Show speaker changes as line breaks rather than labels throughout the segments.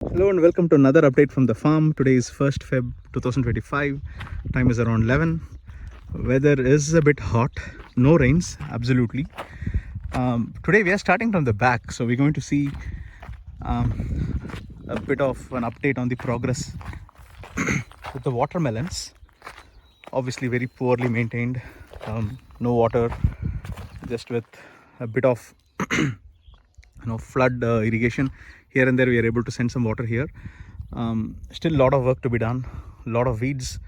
Hello and welcome to another update from the farm. Today is 1st Feb 2025. Time is around 11. Weather is a bit hot. No rains, absolutely. Today we are starting from the back, so we're going to see a bit of an update on the progress with the watermelons. Obviously very poorly maintained. No water, just with a bit of flood irrigation here and there. We are able to send some water here. Still a lot of work to be done, a lot of weeds,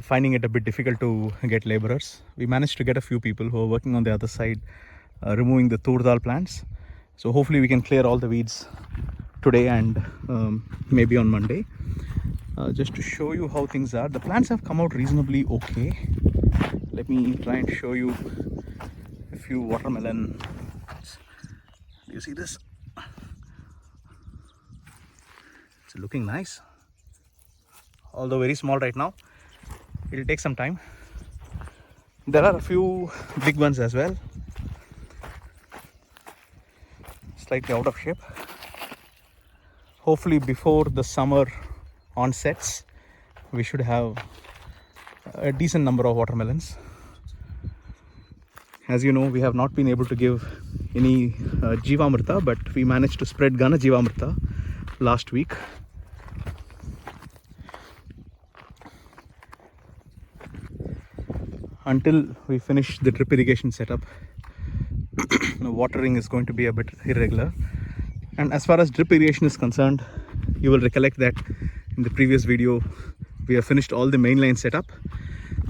finding it a bit difficult to get laborers. We managed to get a few people who are working on the other side, removing the Turdal plants. So hopefully we can clear all the weeds today and maybe on Monday. Just to show you how things are, the plants have come out reasonably okay. Let me try and show you a few watermelon. Do you see this? It's looking nice, although very small right now. It'll take some time. There are a few big ones as well, slightly out of shape. Hopefully before the summer onsets, we should have a decent number of watermelons. As you know, we have not been able to give any Jivamrita, but we managed to spread Ghana Jivamrita last week. Until we finish the drip irrigation setup, watering is going to be a bit irregular. And as far as drip irrigation is concerned, you will recollect that in the previous video we have finished all the mainline setup.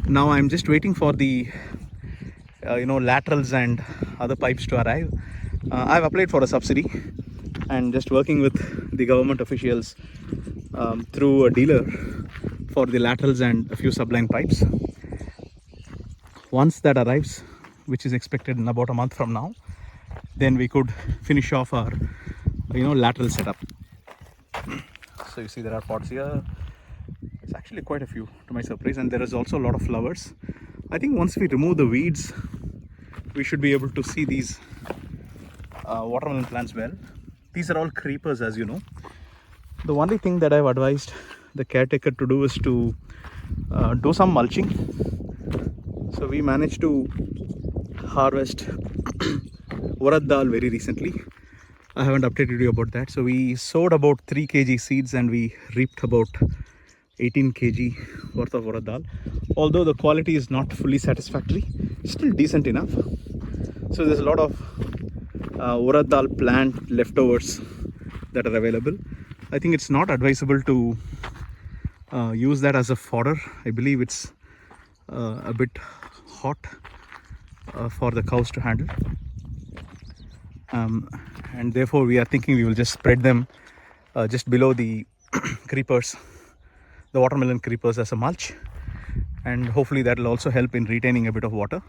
Now I'm just waiting for the laterals and other pipes to arrive. I've applied for a subsidy and just working with the government officials through a dealer for the laterals and a few subline pipes. Once that arrives, which is expected in about a month from now, then we could finish off our lateral setup. So you see there are pots here. It's actually quite a few to my surprise, and there is also a lot of flowers. I think once we remove the weeds, we should be able to see these watermelon plants well. These are all creepers, as you know. The only thing that I've advised the caretaker to do is to do some mulching. So we managed to harvest urad dal very recently. I haven't updated you about that. So we sowed about 3 kg seeds and we reaped about 18 kg worth of urad dal. Although the quality is not fully satisfactory, still decent enough. So there's a lot of urad dal plant leftovers that are available. I think it's not advisable to use that as a fodder. I believe it's a bit hot for the cows to handle, and therefore we are thinking we will just spread them just below the creepers, the watermelon creepers, as a mulch, and hopefully that will also help in retaining a bit of water.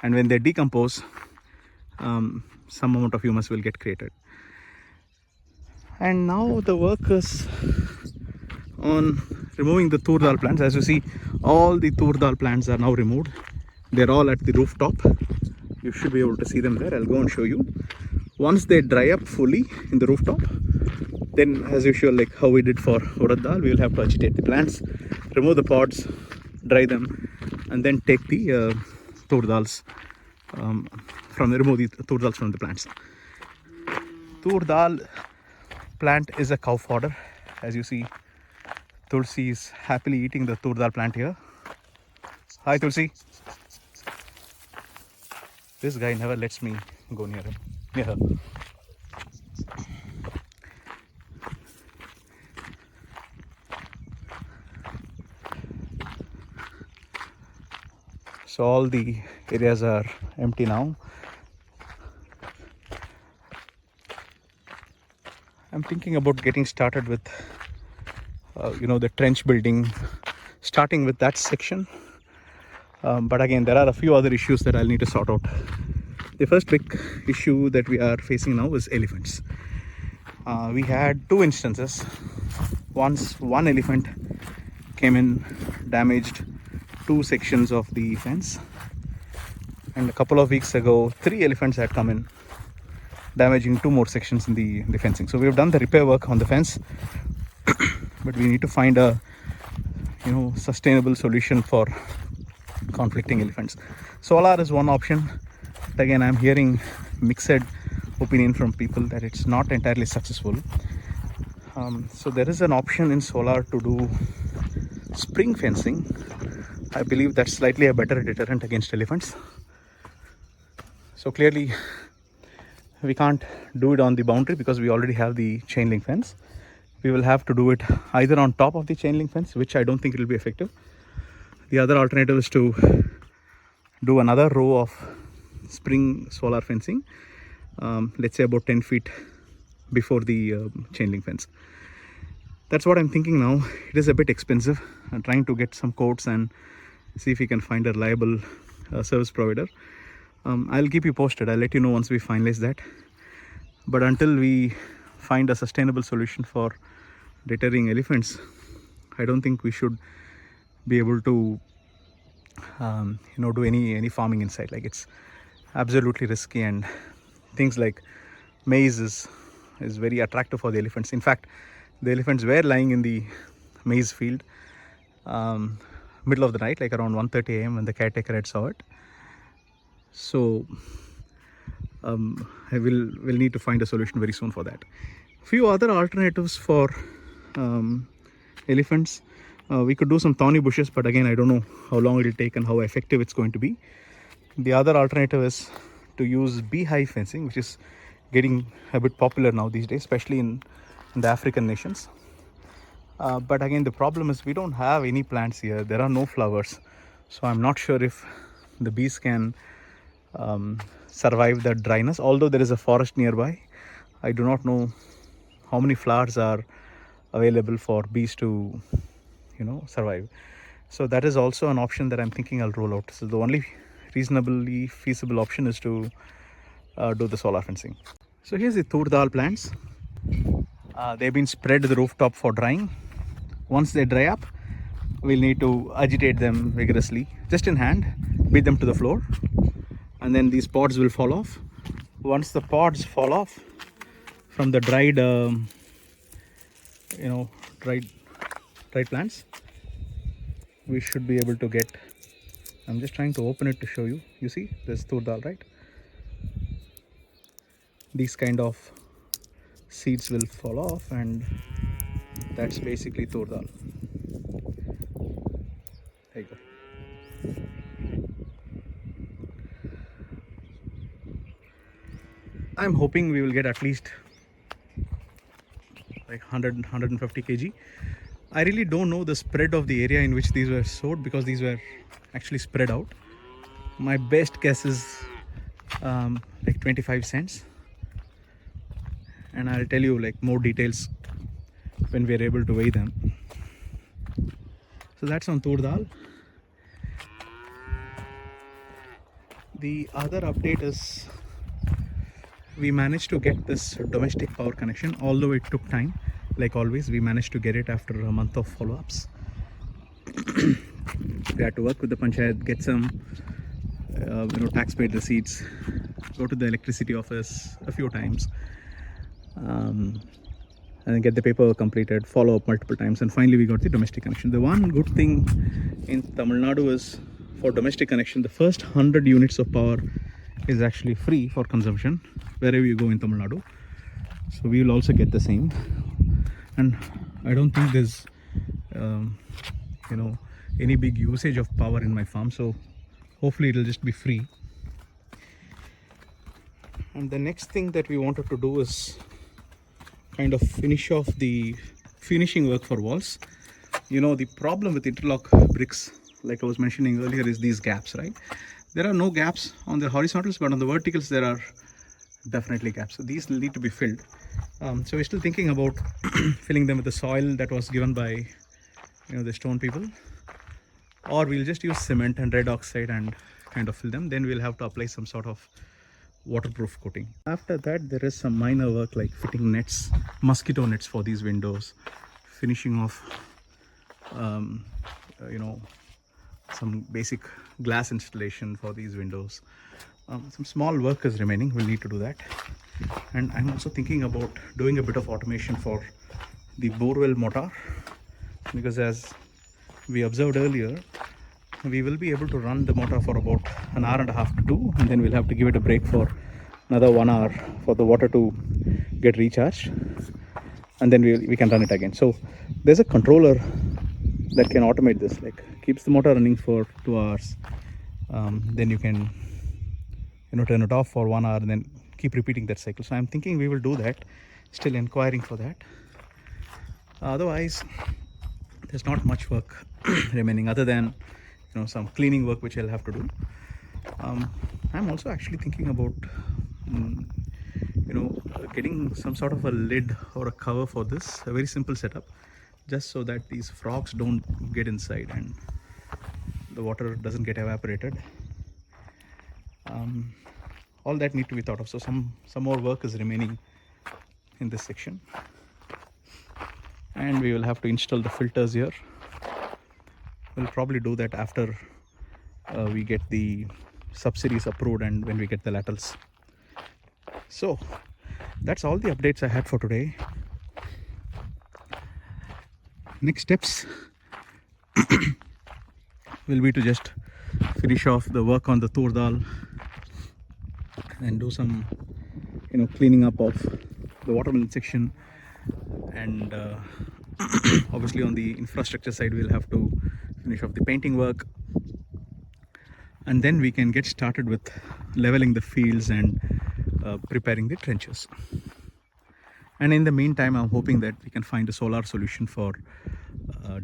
And when they decompose, some amount of humus will get created. And now the work is on removing the Turdal plants. As you see, all the Turdal plants are now removed. They're all at the rooftop. You should be able to see them there. I'll go and show you. Once they dry up fully in the rooftop, then as usual, like how we did for urad dal, we will have to agitate the plants, remove the pods, dry them, and then take the Turdals remove the Turdals from the plants. Turdal plant is a cow fodder. As you see, Tulsi is happily eating the Turdal plant here. Hi Tulsi. This guy never lets me go near her. So all the areas are empty now. I'm thinking about getting started with the trench building, starting with that section. But again, there are a few other issues that I'll need to sort out. The first big issue that we are facing now is elephants. We had 2 instances. Once one elephant came in, damaged 2 sections of the fence, and a couple of weeks ago 3 elephants had come in damaging 2 more sections in the fencing. So we have done the repair work on the fence, but we need to find a sustainable solution for conflicting elephants. Solar is one option, but again I'm hearing mixed opinion from people that it's not entirely successful. So there is an option in solar to do spring fencing. I believe that's slightly a better deterrent against elephants. So clearly we can't do it on the boundary because we already have the chain link fence. We will have to do it either on top of the chain link fence, which I don't think it will be effective. The other alternative is to do another row of spring solar fencing, let's say about 10 feet before the chain link fence. That's what I'm thinking now. It is a bit expensive. I'm trying to get some quotes and see if we can find a reliable service provider. I'll keep you posted. I'll let you know once we finalize that. But until we find a sustainable solution for deterring elephants, I don't think we should be able to do any farming inside. Like, it's absolutely risky, and things like maize is very attractive for the elephants. In fact, the elephants were lying in the maize field middle of the night, like around 1:30 a.m. when the caretaker had saw it. So I will need to find a solution very soon for that. Few other alternatives for elephants. We could do some thorny bushes, but again I don't know how long it will take and how effective it's going to be. The other alternative is to use beehive fencing, which is getting a bit popular now these days, especially in the African nations. But again, the problem is we don't have any plants here. There are no flowers, so I'm not sure if the bees can survive the dryness. Although there is a forest nearby, I do not know how many flowers are available for bees to survive. So that is also an option that I'm thinking I'll roll out. So the only reasonably feasible option is to do the solar fencing. So here's the Turdal plants. They've been spread to the rooftop for drying. Once they dry up, we'll need to agitate them vigorously, just in hand, beat them to the floor, and then these pods will fall off. Once the pods fall off from the dried plants, we should be able to get, I'm just trying to open it to show you. You see, there's Turdal, right? These kind of seeds will fall off, and that's basically Turdal. There you go. I'm hoping we will get at least like 150 kg. I really don't know the spread of the area in which these were sowed, because these were actually spread out. My best guess is like 25 cents, and I'll tell you like more details when we are able to weigh them. So that's on Turdal. The other update is we managed to get this domestic power connection, although it took time. Like always, we managed to get it after a month of follow-ups. We had to work with the panchayat, get some tax paid receipts, go to the electricity office a few times, and then get the paperwork completed, follow up multiple times, and finally we got the domestic connection. The one good thing in Tamil Nadu is, for domestic connection, the first 100 units of power is actually free for consumption wherever you go in Tamil Nadu. So we will also get the same, and I don't think there's any big usage of power in my farm, so hopefully it'll just be free. And the next thing that we wanted to do is kind of finish off the finishing work for walls. The problem with interlock bricks, like I was mentioning earlier, is these gaps, right? There are no gaps on the horizontals, but on the verticals there are definitely gaps. So these will need to be filled. So we're still thinking about filling them with the soil that was given by the stone people, or we'll just use cement and red oxide and kind of fill them. Then we'll have to apply some sort of waterproof coating. After that, there is some minor work like fitting nets, mosquito nets for these windows, finishing off some basic glass installation for these windows, Some small work is remaining. We'll need to do that. And I'm also thinking about doing a bit of automation for the borewell motor, because as we observed earlier, we will be able to run the motor for about an hour and a half to two, and then we'll have to give it a break for another 1 hour for the water to get recharged, and then we can run it again. So there's a controller that can automate this, like keeps the motor running for 2 hours, then you can turn it off for 1 hour and then keep repeating that cycle. So I'm thinking we will do that, still inquiring for that. Otherwise there's not much work remaining other than some cleaning work which I'll have to do. I'm also actually thinking about getting some sort of a lid or a cover for this, a very simple setup, just so that these frogs don't get inside and the water doesn't get evaporated. All that need to be thought of. So some more work is remaining in this section, and we will have to install the filters here. We'll probably do that after we get the subsidies approved and when we get the laterals. So that's all the updates I had for today. Next steps will be to just finish off the work on the Turdal and do some cleaning up of the watermelon section, and obviously on the infrastructure side we'll have to finish off the painting work, and then we can get started with leveling the fields and preparing the trenches. And in the meantime, I'm hoping that we can find a solar solution for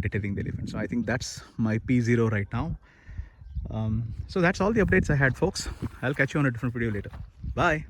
deterring the elephant. So I think that's my P0 right now. So that's all the updates I had, folks. I'll catch you on a different video later. Bye.